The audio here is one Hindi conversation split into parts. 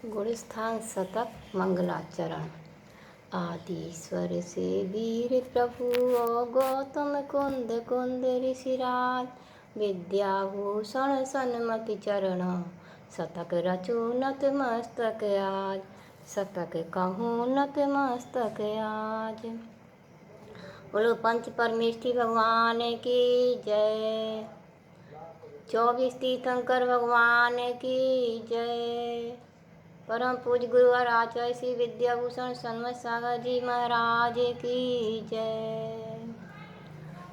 गुणस्थान शतक मंगलाचरण। आदि स्वर से वीर प्रभु और गौतम कुंद कुंद ऋषिराज, विद्याभूषण सन्मति चरण, शतक रचो नत मस्तक आज, शतक कहूँ नत मस्तक आज। बोलो पंच परमेष्ठी भगवान की जय। 24 तीर्थंकर भगवान की जय। परम पूज्य गुरुवर आचार्य श्री विद्याभूषण सन्मत सागर जी महाराज की जय।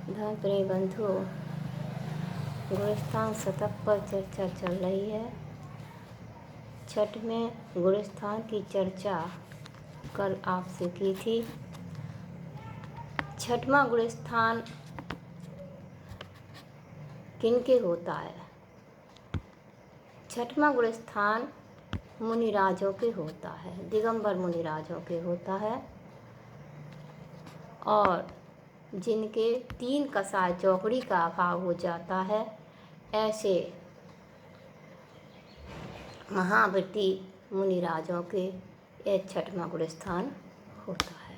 धर्म प्रेम बंधु, गुणस्थान शतक पर चर्चा चल रही है। छठ में गुणस्थान की चर्चा कल आपसे की थी। छठवां गुणस्थान किनके होता है? छठवां गुणस्थान मुनिराजों के होता है, दिगंबर मुनिराजों के होता है, और जिनके 3 कसाय चौकड़ी का अभाव हो जाता है, ऐसे महाव्रती मुनिराजों के यह छठवां गुणस्थान होता है।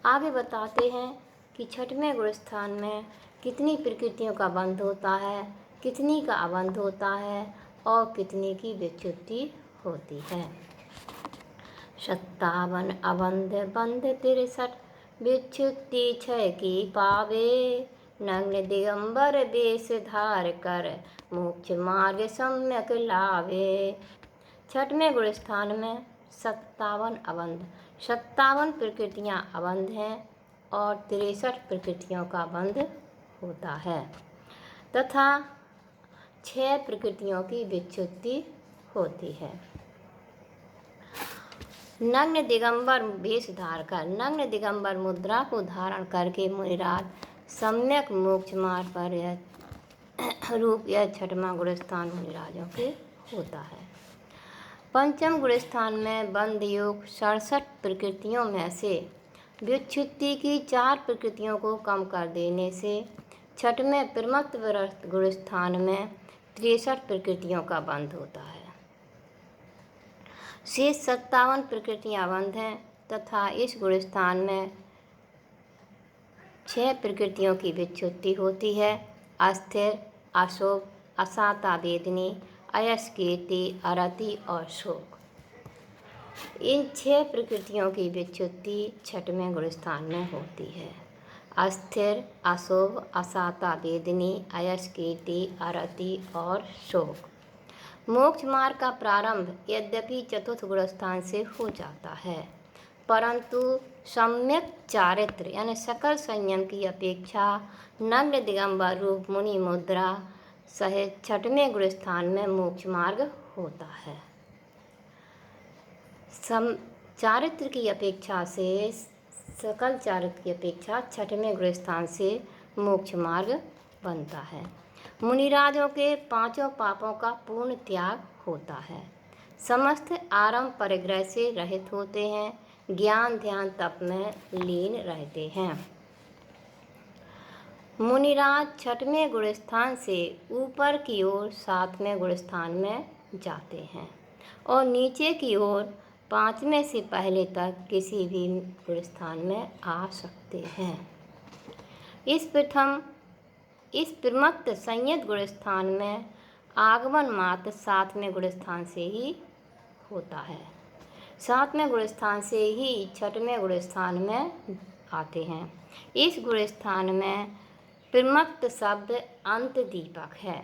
आगे बताते हैं कि छठवें गुणस्थान में कितनी प्रकृतियों का बंध होता है, कितनी का अबंध होता है और कितनी की विच्युति होती है। 57 अबंध बंध 63 विच्युति 6 की पावे, नग्न दिगंबर वेश धार कर मोक्ष मार्ग सम्यक लावे। छठवें गुणस्थान में 57 अबंध, 57 प्रकृतियाँ अबंध हैं और 63 प्रकृतियों का बंध होता है तथा 6 प्रकृतियों की विच्युति होती है। नग्न दिगंबर वेश धार कर, नग्न दिगंबर मुद्रा को धारण करके मुनिराज सम्यक मोक्ष मार्ग पर रूप यह छठवां गुणस्थान मुनिराजों के होता है। पंचम गुणस्थान में बंध योग 67 प्रकृतियों में से विच्युति की 4 प्रकृतियों को कम कर देने से छठवें प्रमत्त गुणस्थान में 63 प्रकृतियों का बंध होता है। शेष 57 प्रकृतियाँ बंध हैं तथा इस गुणस्थान में 6 प्रकृतियों की विच्युति होती है। अस्थिर, अशोक, असाता वेदनी, अयस कीर्ति, अरति और शोक। इन 6 प्रकृतियों की विच्युति छठवें गुणस्थान में होती है। अस्थिर, अशोभ, असाता वेदनी, अयस कीर्ति, अरति और शोक। मोक्ष मार्ग का प्रारंभ यद्यपि चतुर्थ गुणस्थान से हो जाता है, परंतु सम्यक चारित्र यानी सकल संयम की अपेक्षा नग्न दिगंबर रूप मुनि मुद्रा सहित छठवें गुणस्थान में मोक्ष मार्ग होता है। चारित्र की अपेक्षा से सकल चारित्र की अपेक्षा छठवें गुणस्थान से मोक्ष मार्ग बनता है। मुनिराजों के 5 पापों का पूर्ण त्याग होता है। समस्त आरंभ परिग्रह से रहित होते हैं, ज्ञान ध्यान तप में लीन रहते हैं। मुनिराज छठवें गुणस्थान से ऊपर की ओर 7वें गुणस्थान में जाते हैं और नीचे की ओर 5वें से पहले तक किसी भी गुणस्थान में आ सकते हैं। इस प्रमत्त संयत गुणस्थान में आगमन मात्र 7वें गुणस्थान से ही होता है। 7वें गुणस्थान से ही छठवें गुणस्थान में आते हैं। इस गुणस्थान में प्रमत्त शब्द अंत दीपक है।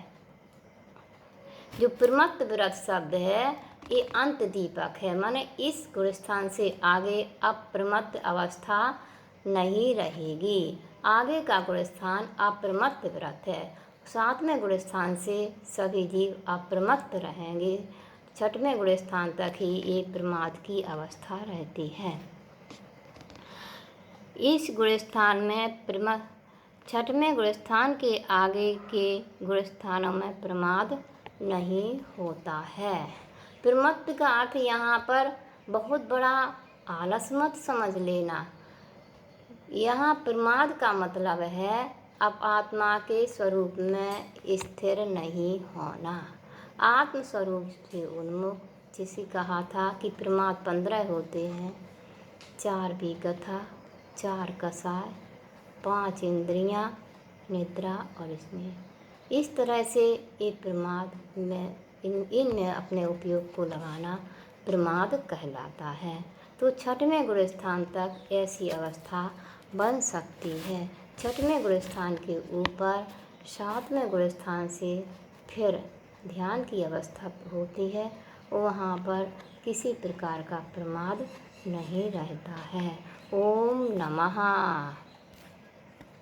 जो प्रमत्त व्रत शब्द है ये अंत दीपक है, माने इस गुणस्थान से आगे अप्रमत्त अवस्था नहीं रहेगी। आगे का गुणस्थान अप्रमत्त व्रत है। 7वें गुणस्थान से सभी जीव अप्रमत्त रहेंगे। छठवें गुणस्थान तक ही ये प्रमाद की अवस्था रहती है। इस गुणस्थान में छठवें गुणस्थान के आगे के गुणस्थानों में प्रमाद नहीं होता है। प्रमत्त का अर्थ यहाँ पर बहुत बड़ा आलस मत समझ लेना। यहाँ प्रमाद का मतलब है अब आत्मा के स्वरूप में स्थिर नहीं होना, आत्म स्वरूप से उन्मुख जैसे कहा था कि प्रमाद 15 होते हैं। 4 विगथा, 4 कषाय, 5 इंद्रियां, निद्रा और स्नेह। इस तरह से एक प्रमाद में इन अपने उपयोग को लगाना प्रमाद कहलाता है। तो छठवें गुण स्थान तक ऐसी अवस्था बन सकती है। छठवें गुण स्थान के ऊपर 7वें गुण स्थान से फिर ध्यान की अवस्था होती है। वहाँ पर किसी प्रकार का प्रमाद नहीं रहता है। ओम नमः।